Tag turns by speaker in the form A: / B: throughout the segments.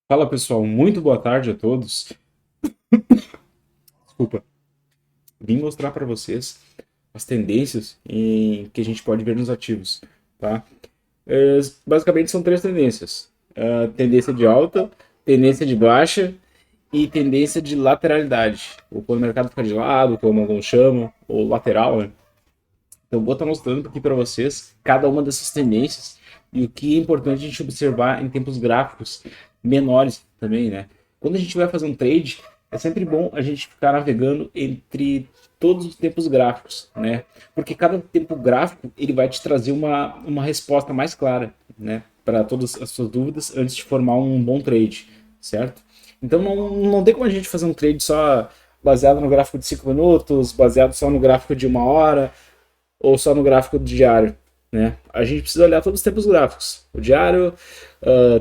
A: Fala pessoal, muito boa tarde a todos. Desculpa, vim mostrar para vocês as tendências que a gente pode ver nos ativos, tá? Basicamente são três tendências: tendência de alta, tendência de baixa e tendência de lateralidade, ou quando o mercado fica de lado, como alguns chamam, ou lateral, né? Então vou estar mostrando aqui para vocês cada uma dessas tendências e o que é importante a gente observar em tempos gráficos menores também, né? Quando a gente vai fazer um trade, é sempre bom a gente ficar navegando entre todos os tempos gráficos, né? Porque cada tempo gráfico ele vai te trazer uma resposta mais clara, né? Para todas as suas dúvidas antes de formar um bom trade, certo? Então não tem como a gente fazer um trade só baseado no gráfico de 5 minutos, baseado só no gráfico de uma hora, ou só no gráfico diário, né? A gente precisa olhar todos os tempos gráficos. O diário,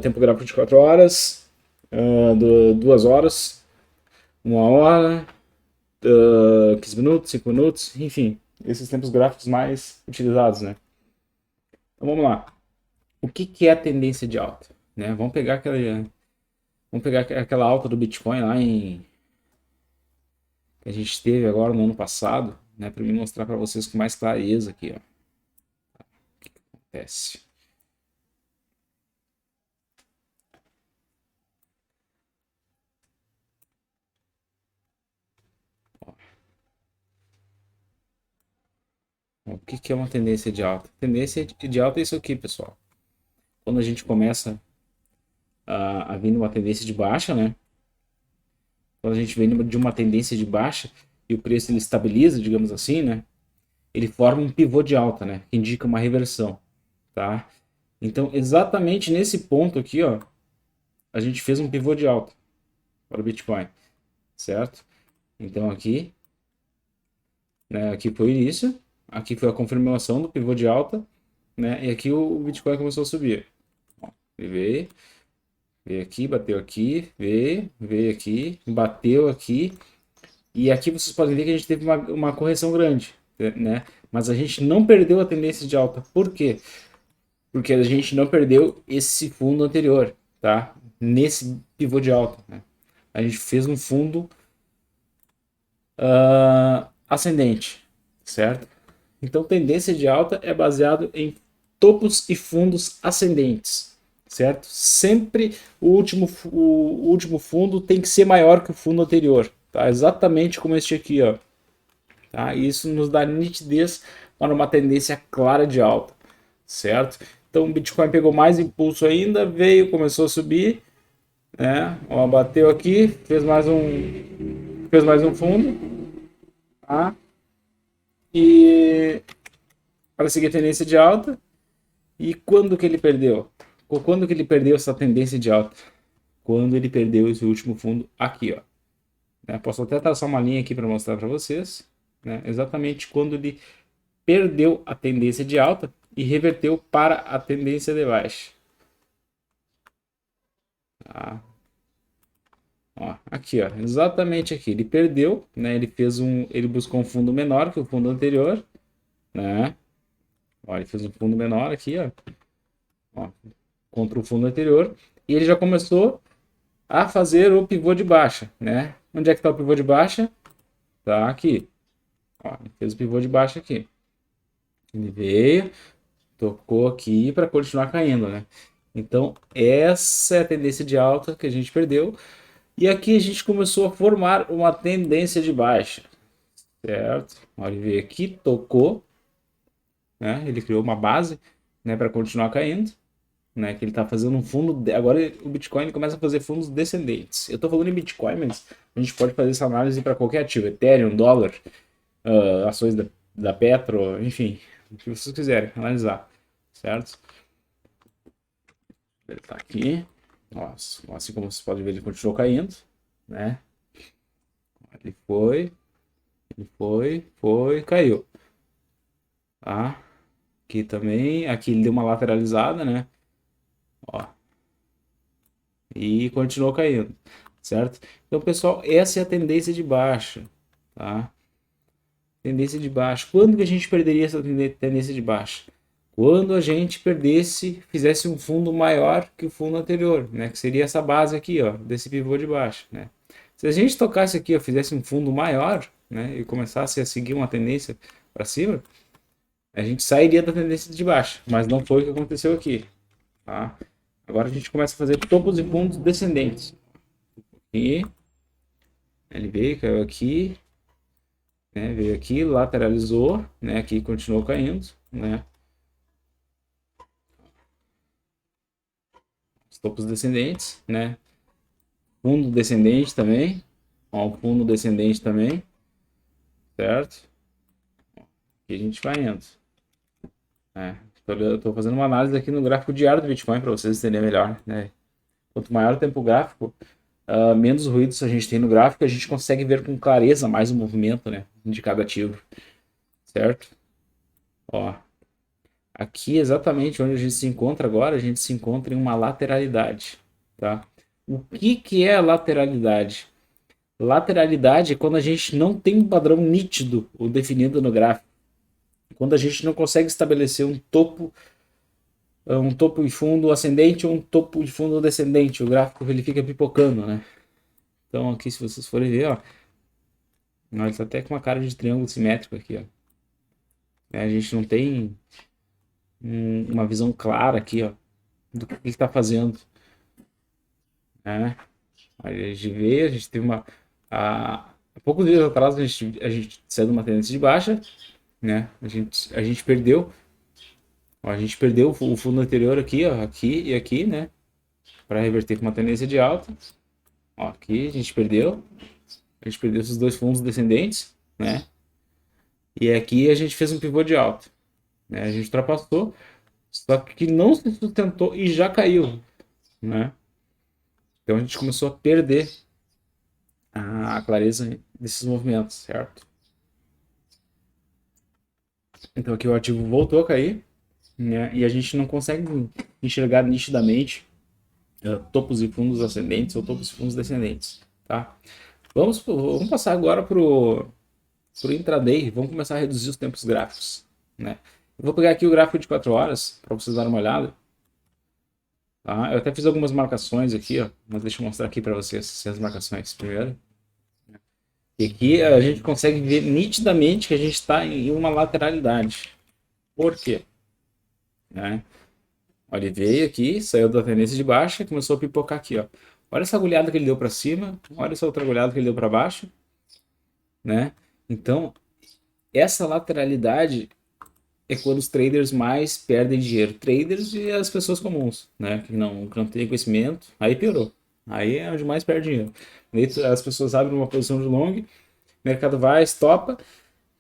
A: tempo gráfico de 4 horas, 2 horas, 1 hora, 15 minutos, 5 minutos, enfim, esses tempos gráficos mais utilizados, né? Então vamos lá. O que é a tendência de alta? Né? Vamos pegar aquela alta do Bitcoin lá que a gente teve agora no ano passado, né? Para me mostrar para vocês com mais clareza aqui, ó. O que acontece? O que é uma tendência de alta? Tendência de alta é isso aqui, pessoal. Quando a gente começa a vir numa tendência de baixa, né? Quando a gente vem de uma tendência de baixa e o preço ele estabiliza, digamos assim, né? Ele forma um pivô de alta, né? Que indica uma reversão, tá? Então, exatamente nesse ponto aqui, ó, a gente fez um pivô de alta para o Bitcoin, certo? Então aqui, né? Aqui foi o início, aqui foi a confirmação do pivô de alta, né? E aqui o Bitcoin começou a subir. Ele veio aqui, bateu aqui, veio aqui, bateu aqui. E aqui vocês podem ver que a gente teve uma correção grande, né? Mas a gente não perdeu a tendência de alta. Por quê? Porque a gente não perdeu esse fundo anterior, tá? Nesse pivô de alta, né? A gente fez um fundo ascendente, certo? Então, tendência de alta é baseado em topos e fundos ascendentes, certo? Sempre o último fundo tem que ser maior que o fundo anterior, tá? Exatamente como este aqui, ó. Tá? Isso nos dá nitidez para uma tendência clara de alta, certo? Então, o Bitcoin pegou mais impulso ainda, veio, começou a subir, né? Ó, bateu aqui, fez mais um fundo, tá? E para seguir a tendência de alta. E quando que ele perdeu? Quando que ele perdeu essa tendência de alta? Quando ele perdeu esse último fundo aqui, ó. Né? Posso até traçar uma linha aqui para mostrar para vocês, né? Exatamente quando ele perdeu a tendência de alta e reverteu para a tendência de baixa. Tá? Ó, aqui, ó, exatamente aqui. Ele perdeu, né? Ele buscou um fundo menor que o fundo anterior, né? Ó, ele fez um fundo menor aqui, ó, contra o fundo anterior, e ele já começou a fazer o pivô de baixa, né? Onde é que está o pivô de baixa? Tá aqui. Ó, ele fez o pivô de baixa aqui. Ele veio, tocou aqui para continuar caindo, né? Então, essa é a tendência de alta que a gente perdeu. E aqui a gente começou a formar uma tendência de baixa, certo? Ele veio aqui, tocou, né? Ele criou uma base, né, para continuar caindo, né? Que ele está fazendo um fundo. Agora o Bitcoin ele começa a fazer fundos descendentes. Eu estou falando em Bitcoin, mas a gente pode fazer essa análise para qualquer ativo: Ethereum, dólar, ações da Petro, enfim, o que vocês quiserem analisar, certo? Ele está aqui. Nossa, assim como vocês podem ver, ele continuou caindo, né? Ele foi, caiu. Tá? Aqui também, aqui ele deu uma lateralizada, né? Ó, e continuou caindo, certo? Então, pessoal, essa é a tendência de baixa, tá? Tendência de baixa. Quando que a gente perderia essa tendência de baixa? quando a gente fizesse um fundo maior que o fundo anterior, né? Que seria essa base aqui, ó, desse pivô de baixo, né? Se a gente tocasse aqui, ó, fizesse um fundo maior, né? E começasse a seguir uma tendência para cima, a gente sairia da tendência de baixo, mas não foi o que aconteceu aqui, tá? Agora a gente começa a fazer topos e fundos descendentes. E ele veio, caiu aqui, né? Veio aqui, lateralizou, né? Aqui continuou caindo, né? Os topos descendentes, né? Fundo descendente também, ó, o fundo descendente também, certo? E a gente vai indo. Né? Estou fazendo uma análise aqui no gráfico diário do Bitcoin para vocês entenderem melhor, né? Quanto maior o tempo gráfico, menos ruídos a gente tem no gráfico, a gente consegue ver com clareza mais o movimento, né, de cada ativo, certo? Ó, aqui exatamente onde a gente se encontra agora, a gente se encontra em uma lateralidade, tá? O que é a lateralidade? Lateralidade é quando a gente não tem um padrão nítido ou definido no gráfico, quando a gente não consegue estabelecer um topo e fundo ascendente ou um topo de fundo descendente, o gráfico ele fica pipocando, né? Então aqui se vocês forem ver, ó, ele está até com uma cara de triângulo simétrico aqui, ó. A gente não tem uma visão clara aqui, ó, do que ele está fazendo, né? A gente vê, a gente teve há poucos dias atrás a gente saiu de uma tendência de baixa, né? A gente perdeu, ó, a gente perdeu o fundo anterior aqui, ó, aqui e aqui, né? Para reverter com uma tendência de alta. Ó, aqui a gente perdeu esses dois fundos descendentes, né? E aqui a gente fez um pivô de alta, né? A gente ultrapassou, só que não se sustentou e já caiu, né? Então a gente começou a perder a clareza desses movimentos, certo? Então aqui o ativo voltou a cair, né? E a gente não consegue enxergar nitidamente topos e fundos ascendentes ou topos e fundos descendentes, tá? Vamos passar agora pro intraday, vamos começar a reduzir os tempos gráficos, né? Eu vou pegar aqui o gráfico de 4 horas para vocês darem uma olhada. Tá? Eu até fiz algumas marcações aqui, ó, mas deixa eu mostrar aqui para vocês as marcações primeiro. E aqui a gente consegue ver nitidamente que a gente está em uma lateralidade. Por quê? Né? Olha, ele veio aqui, saiu da tendência de baixa e começou a pipocar aqui, ó. Olha essa agulhada que ele deu para cima, olha essa outra agulhada que ele deu para baixo, né? Então, essa lateralidade é quando os traders mais perdem dinheiro. Traders e as pessoas comuns, né? Que não têm conhecimento, aí piorou. Aí é onde mais perde dinheiro. As pessoas abrem uma posição de long, o mercado vai, estopa,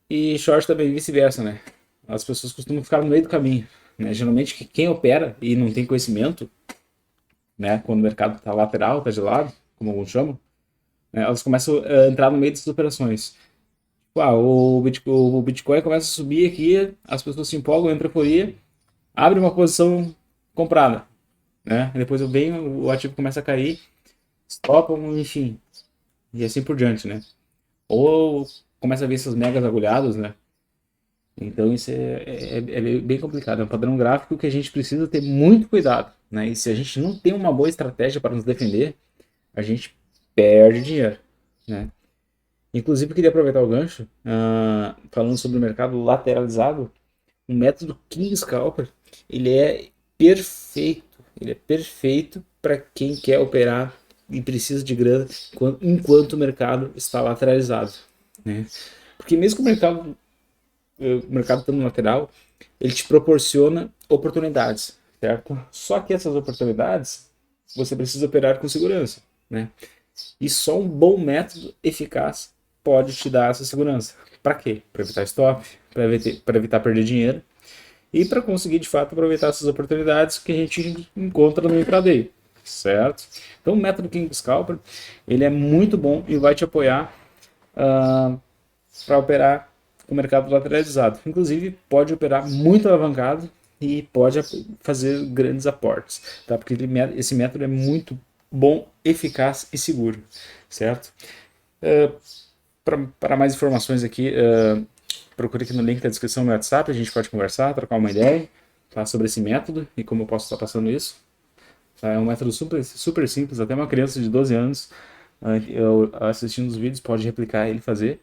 A: e short também vice-versa, né? As pessoas costumam ficar no meio do caminho, né? Geralmente quem opera e não tem conhecimento, né? Quando o mercado está lateral, está de lado, como alguns chamam, né? Elas começam a entrar no meio dessas operações. O Bitcoin começa a subir aqui, as pessoas se empolgam, entra euforia, abre uma posição comprada, né? Depois o ativo começa a cair, stopam, enfim, e assim por diante, né? Ou começa a ver essas megas agulhadas, né? Então isso é bem complicado, é um padrão gráfico que a gente precisa ter muito cuidado, né? E se a gente não tem uma boa estratégia para nos defender, a gente perde dinheiro, né? Inclusive, eu queria aproveitar o gancho, falando sobre o mercado lateralizado, o método King Scalper, ele é perfeito, ele é perfeito para quem quer operar e precisa de grana enquanto o mercado está lateralizado, né? Porque mesmo que o mercado estando lateral, ele te proporciona oportunidades, certo? Só que essas oportunidades você precisa operar com segurança, né? E só um bom método eficaz pode te dar essa segurança. Para quê? Para evitar stop, para evitar perder dinheiro e para conseguir de fato aproveitar essas oportunidades que a gente encontra no intraday, certo? Então o método King Scalper ele é muito bom e vai te apoiar para operar com o mercado lateralizado. Inclusive pode operar muito alavancado e pode fazer grandes aportes, tá? Porque esse método é muito bom, eficaz e seguro, certo? Para mais informações aqui, procure aqui no link da descrição do WhatsApp, a gente pode conversar, trocar uma ideia, tá? Sobre esse método e como eu posso estar passando isso. Tá? É um método super, super simples, até uma criança de 12 anos assistindo os vídeos pode replicar ele e fazer.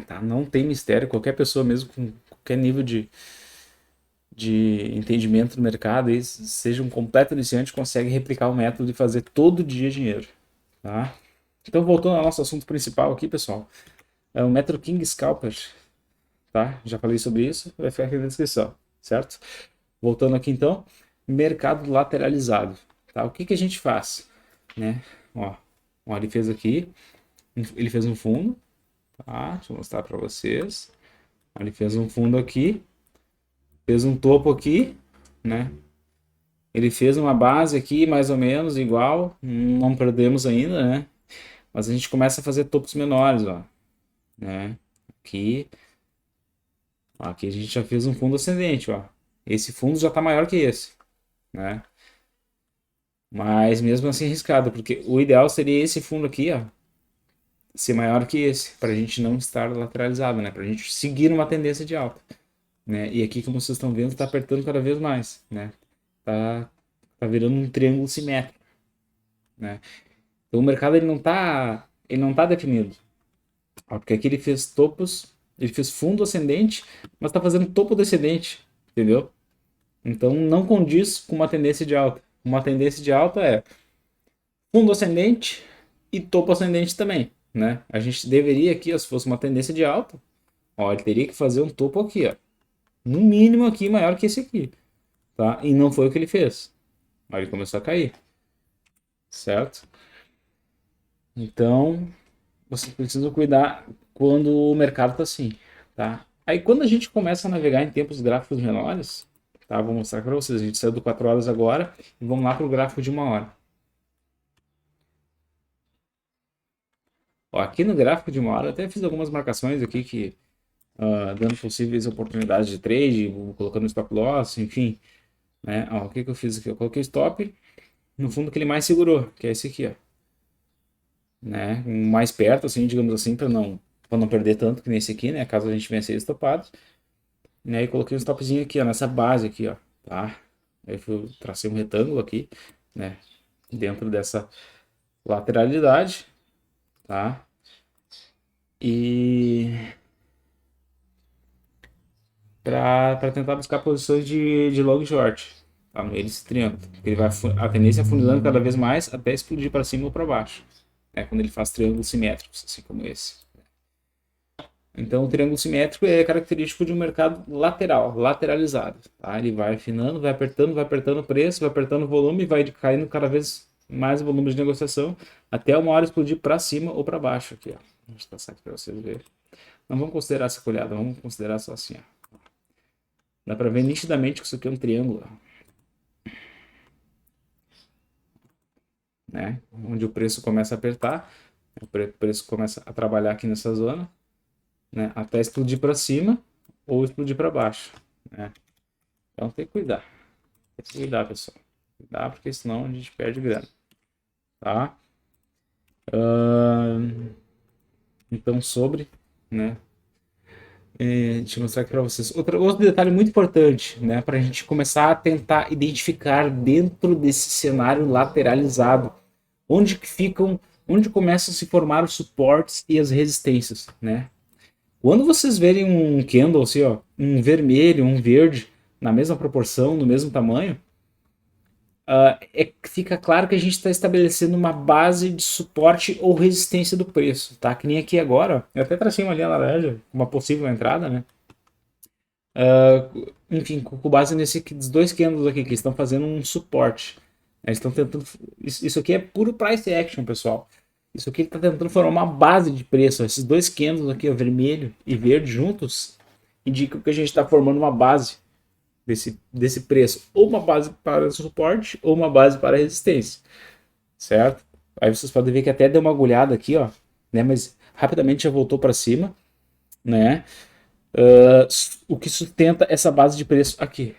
A: Tá? Não tem mistério, qualquer pessoa mesmo com qualquer nível de entendimento do mercado, e seja um completo iniciante, consegue replicar o método e fazer todo dia dinheiro. Tá? Então, voltando ao nosso assunto principal aqui, pessoal, é o método King Scalper. Tá? Já falei sobre isso, vai ficar aqui na descrição, certo? Voltando aqui então, mercado lateralizado. Tá? O que, que a gente faz? Né? Ó, ele fez aqui, ele fez um fundo, tá? Deixa eu mostrar para vocês. Ele fez um fundo aqui, fez um topo aqui, né? Ele fez uma base aqui, mais ou menos igual, não perdemos ainda, né? Mas a gente começa a fazer topos menores, ó, né? Aqui a gente já fez um fundo ascendente, ó. Esse fundo já está maior que esse, né? Mas mesmo assim arriscado, porque o ideal seria esse fundo aqui, ó, ser maior que esse, para a gente não estar lateralizado, né? Para a gente seguir uma tendência de alta, né? E aqui, como vocês estão vendo, está apertando cada vez mais, né? Tá virando um triângulo simétrico, né? Então o mercado ele não tá definido, ó, porque aqui ele fez topos, ele fez fundo ascendente, mas está fazendo topo descendente, entendeu? Então não condiz com uma tendência de alta. Uma tendência de alta é fundo ascendente e topo ascendente também, né? A gente deveria aqui, ó, se fosse uma tendência de alta, ó, ele teria que fazer um topo aqui, ó, no mínimo aqui maior que esse aqui, tá? E não foi o que ele fez. Aí ele começou a cair, certo? Então, você precisa cuidar quando o mercado tá assim, tá? Aí quando a gente começa a navegar em tempos gráficos menores, tá? Vou mostrar para vocês. A gente saiu do 4 horas agora e vamos lá para o gráfico de 1 hora. Ó, aqui no gráfico de 1 hora, eu até fiz algumas marcações aqui que dando possíveis oportunidades de trade, colocando stop loss, enfim, né? Ó, o que que eu fiz aqui? Eu coloquei stop no fundo que ele mais segurou, que é esse aqui, ó, né? Mais perto, assim, digamos assim, para não perder tanto que nesse aqui, né? Caso a gente venha ser estopado, né? E coloquei um stopzinho aqui, ó, nessa base aqui, ó, tá? Aí eu tracei um retângulo aqui, né? Dentro dessa lateralidade, tá? E para tentar buscar posições de long short, tá? No esse triângulo. Porque ele vai, a tendência é afunilando cada vez mais até explodir para cima ou para baixo. É quando ele faz triângulos simétricos, assim como esse. Então, o triângulo simétrico é característico de um mercado lateral, lateralizado. Tá? Ele vai afinando, vai apertando o preço, vai apertando o volume, vai caindo cada vez mais o volume de negociação, até uma hora explodir para cima ou para baixo. Aqui, ó. Deixa eu passar aqui para vocês verem. Não vamos considerar essa colhada, vamos considerar só assim, ó. Dá para ver nitidamente que isso aqui é um triângulo, né? Onde o preço começa a apertar, o preço começa a trabalhar aqui nessa zona, né? Até explodir para cima ou explodir para baixo, né? Então tem que cuidar, pessoal. Cuidar, porque senão a gente perde grana, tá? Então sobre, né? Deixa eu mostrar aqui para vocês. Outro detalhe muito importante, né? Para a gente começar a tentar identificar dentro desse cenário lateralizado onde que ficam, onde começam a se formar os suportes e as resistências, né? Quando vocês verem um candle assim, ó, um vermelho, um verde, na mesma proporção, no mesmo tamanho, fica claro que a gente está estabelecendo uma base de suporte ou resistência do preço, tá? Que nem aqui agora, ó, eu até tracei uma linha laranja, uma possível entrada, né? Enfim, com base nesses dois candles aqui que estão fazendo um suporte. Eles estão tentando. Isso aqui é puro price action, pessoal. Isso aqui está tentando formar uma base de preço. Esses dois candles aqui, ó, vermelho e verde juntos, indicam que a gente está formando uma base desse preço. Ou uma base para suporte, ou uma base para resistência. Certo? Aí vocês podem ver que até deu uma agulhada aqui, ó, né? Mas rapidamente já voltou para cima, né? O que sustenta essa base de preço aqui.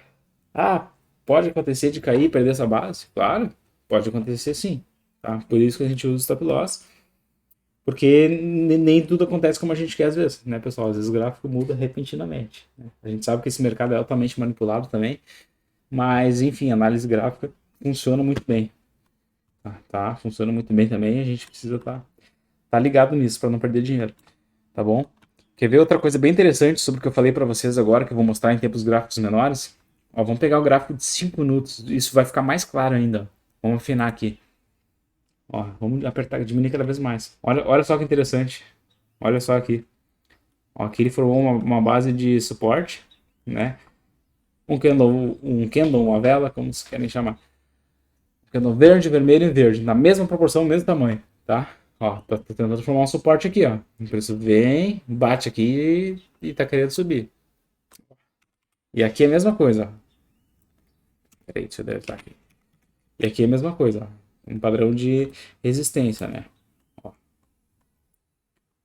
A: Ah, pode acontecer de cair e perder essa base? Claro, pode acontecer sim. Tá? Por isso que a gente usa o stop loss, porque nem tudo acontece como a gente quer às vezes, né, pessoal? Às vezes o gráfico muda repentinamente, né? A gente sabe que esse mercado é altamente manipulado também, Mas, enfim, análise gráfica funciona muito bem. Tá? Funciona muito bem também. A gente precisa tá ligado nisso para não perder dinheiro. Tá bom? Quer ver outra coisa bem interessante sobre o que eu falei para vocês agora, que eu vou mostrar em tempos gráficos menores? Ó, vamos pegar o gráfico de 5 minutos. Isso vai ficar mais claro ainda. Vamos afinar aqui. Ó, vamos apertar, diminuir cada vez mais. Olha só que interessante. Olha só aqui. Ó, aqui ele formou uma base de suporte, né? Um candle, uma vela, como vocês querem chamar. Candle verde, vermelho e verde, na mesma proporção, mesmo tamanho, tá? Ó, tá tentando formar um suporte aqui, ó. O preço vem, bate aqui e tá querendo subir. E aqui é a mesma coisa, ó. Peraí, deixa eu deletar aqui. E aqui é a mesma coisa, ó. Um padrão de resistência, né? Ó.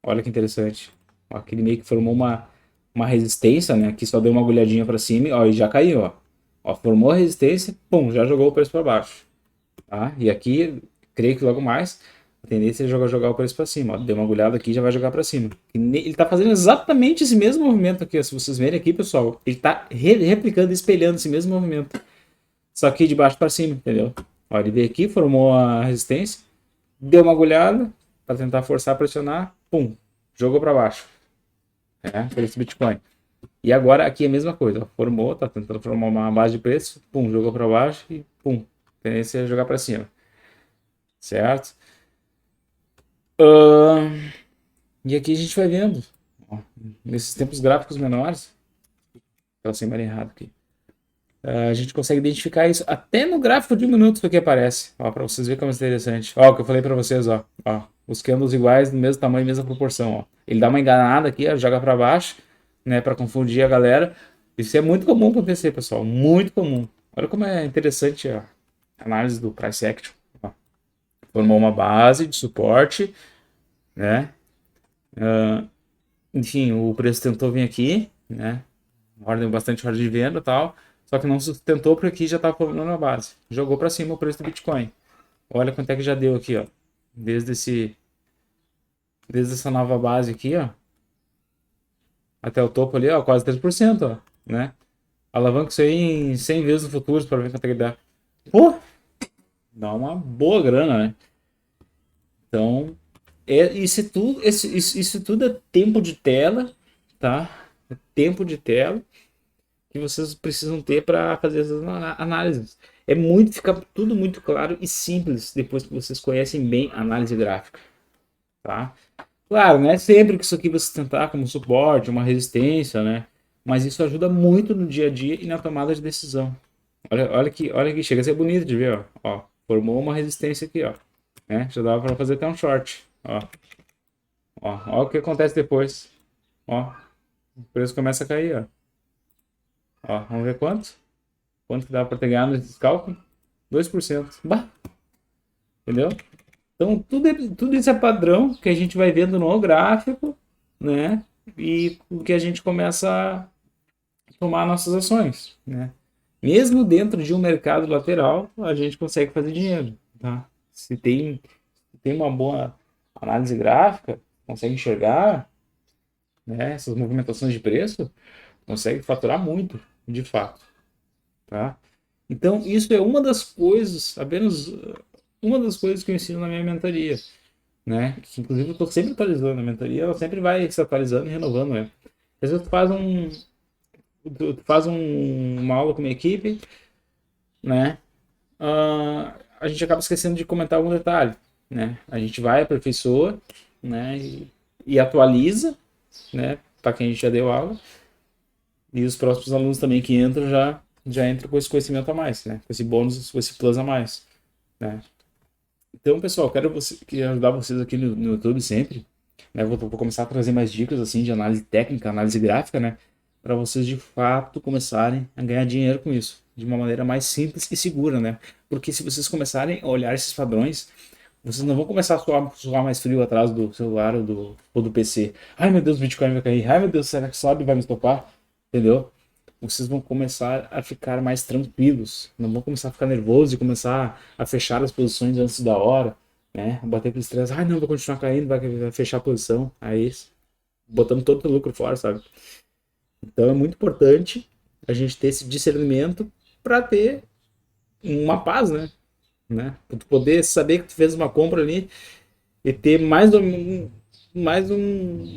A: Olha que interessante. Ó, aqui ele meio que formou uma resistência, né? Aqui só deu uma agulhadinha para cima, ó, e já caiu, ó. Ó, formou a resistência, pum, já jogou o preço para baixo. Tá? E aqui, creio que logo mais, a tendência é jogar o preço para cima. Ó. Deu uma agulhada aqui, já vai jogar para cima. Ele está fazendo exatamente esse mesmo movimento aqui. Ó. Se vocês verem aqui, pessoal, ele está replicando, espelhando esse mesmo movimento. Só que de baixo para cima, entendeu? Ó, ele veio aqui, formou a resistência, deu uma agulhada para tentar forçar a pressionar, pum, jogou para baixo. Preço Bitcoin. E agora aqui é a mesma coisa. Ó. Formou, tá tentando formar uma base de preço, pum, jogou para baixo e pum, tendência é jogar para cima. Certo? E aqui a gente vai vendo, ó, nesses tempos gráficos menores, pela semana errado aqui, a gente consegue identificar isso até no gráfico de minutos que aparece, ó, para vocês verem como é interessante. Ó, o que eu falei para vocês, ó, os candles iguais, do mesmo tamanho, mesma proporção, ó. Ele dá uma enganada aqui, ó, joga para baixo, né, para confundir a galera. Isso é muito comum acontecer, pessoal, muito comum. Olha como é interessante a análise do price action. Ó. Formou uma base de suporte, né? Enfim, o preço tentou vir aqui, né? Bastante ordem de venda e tal. Só que não sustentou porque aqui já estava formando a base. Jogou para cima o preço do Bitcoin. Olha quanto é que já deu aqui, ó. Desde essa nova base aqui, ó. Até o topo ali, ó. Quase 3%, ó. Né? Alavanca isso aí em 100 vezes no futuro para ver quanto é que dá. Pô! Dá uma boa grana, né? Então, isso tudo é tempo de tela, tá? É tempo de tela que vocês precisam ter para fazer essas análises. Fica tudo muito claro e simples depois que vocês conhecem bem a análise gráfica, tá? Claro, né? Sempre que isso aqui você tentar como suporte, uma resistência, né? Mas isso ajuda muito no dia a dia e na tomada de decisão. Olha aqui, chega a ser bonito de ver, ó. Formou uma resistência aqui, ó. Né? Já dava para fazer até um short, ó. Ó o que acontece depois. Ó, o preço começa a cair, ó. Ó, vamos ver quanto? Quanto que dá para ter ganhado nesses cálculos? 2%. Bah! Entendeu? Então, tudo isso é padrão que a gente vai vendo no gráfico, né? E o que a gente começa a tomar nossas ações, né? Mesmo dentro de um mercado lateral, a gente consegue fazer dinheiro, tá? Se tem uma boa análise gráfica, consegue enxergar, né, essas movimentações de preço, consegue faturar muito, de fato, tá? Então, isso é uma das coisas, apenas uma das coisas que eu ensino na minha mentoria, né? Que, inclusive, eu estou sempre atualizando a mentoria, ela sempre vai se atualizando e renovando, né? Às vezes uma aula com a minha equipe, né? A gente acaba esquecendo de comentar algum detalhe, né? A gente vai, aperfeiçoa, né? E atualiza, né? Para quem a gente já deu aula. E os próximos alunos também que entram já entram com esse conhecimento a mais, né? Com esse bônus, com esse plus a mais, né? Então, pessoal, quero ajudar vocês aqui no YouTube sempre, né? Vou começar a trazer mais dicas assim de análise técnica, análise gráfica, né? Para vocês de fato começarem a ganhar dinheiro com isso, de uma maneira mais simples e segura, né? Porque se vocês começarem a olhar esses padrões, vocês não vão começar a suar mais frio atrás do celular ou do PC. Ai meu Deus, o Bitcoin vai cair. Ai meu Deus, será que sobe e vai me estopar? Entendeu? Vocês vão começar a ficar mais tranquilos. Não vão começar a ficar nervosos e começar a fechar as posições antes da hora, né? Bater aquele estresse. Ai não, vai continuar caindo, vai fechar a posição. Aí, botando todo o lucro fora, sabe? Então é muito importante a gente ter esse discernimento para ter uma paz, né? Pra tu poder saber que tu fez uma compra ali e ter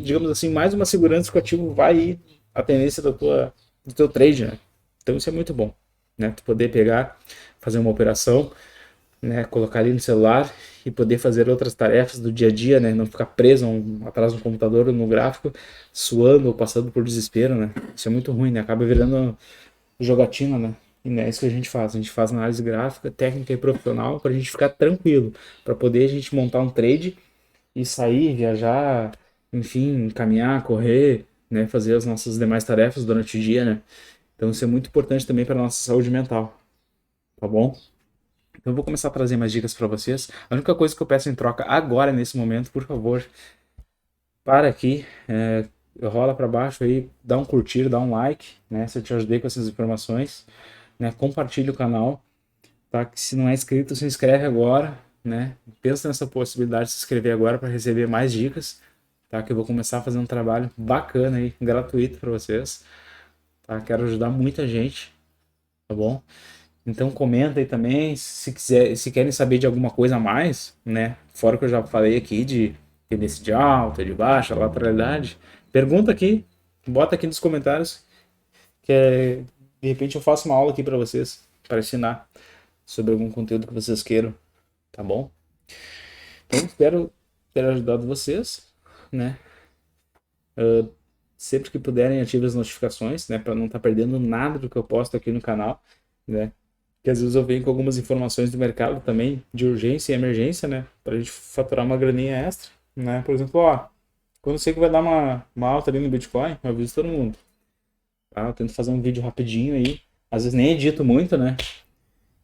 A: digamos assim, mais uma segurança que o ativo vai ir a tendência do teu trade, né? Então isso é muito bom, né? Tu poder pegar, fazer uma operação, né? Colocar ali no celular e poder fazer outras tarefas do dia a dia, né? Não ficar preso atrás do computador ou no gráfico, suando ou passando por desespero, né? Isso é muito ruim, né? Acaba virando jogatina, né? E não é isso que a gente faz. A gente faz análise gráfica, técnica e profissional para a gente ficar tranquilo, para poder a gente montar um trade e sair, viajar, enfim, caminhar, correr, né? Fazer as nossas demais tarefas durante o dia, né? Então isso é muito importante também para nossa saúde mental, tá bom? Então eu vou começar a trazer mais dicas para vocês. A única coisa que eu peço em troca agora, nesse momento, por favor, para aqui, rola para baixo aí, dá um curtir, dá um like, né? Se eu te ajudei com essas informações, né? Compartilha o canal, tá? Que se não é inscrito, se inscreve agora, né? Pensa nessa possibilidade de se inscrever agora para receber mais dicas, tá? Que eu vou começar a fazer um trabalho bacana aí, gratuito para vocês, tá? Quero ajudar muita gente, tá bom? Então comenta aí também, se quiser, se querem saber de alguma coisa a mais, né? Fora o que eu já falei aqui de tendência de alta, de baixa, lateralidade, pergunta aqui, bota aqui nos comentários, de repente eu faço uma aula aqui para vocês, para ensinar sobre algum conteúdo que vocês queiram, tá bom? Então espero ter ajudado vocês, né? Sempre que puderem, ative as notificações, né? Para não estar perdendo nada do que eu posto aqui no canal, né? Que às vezes eu venho com algumas informações do mercado também, de urgência e emergência, né? Pra gente faturar uma graninha extra, né? Por exemplo, ó, quando eu sei que vai dar uma alta ali no Bitcoin, eu aviso todo mundo. Tá? Eu tento fazer um vídeo rapidinho aí, às vezes nem edito muito, né?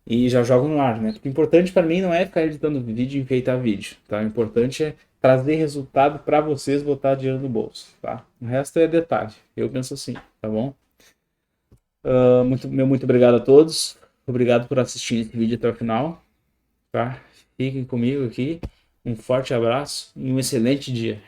A: E já jogo no ar, né? Porque o importante para mim não é ficar editando vídeo e enfeitar vídeo, tá? O importante é trazer resultado para vocês botar dinheiro no bolso, tá? O resto é detalhe. Eu penso assim, tá bom? Muito obrigado a todos. Obrigado por assistir esse vídeo até o final, tá? Fiquem comigo aqui. Um forte abraço e um excelente dia.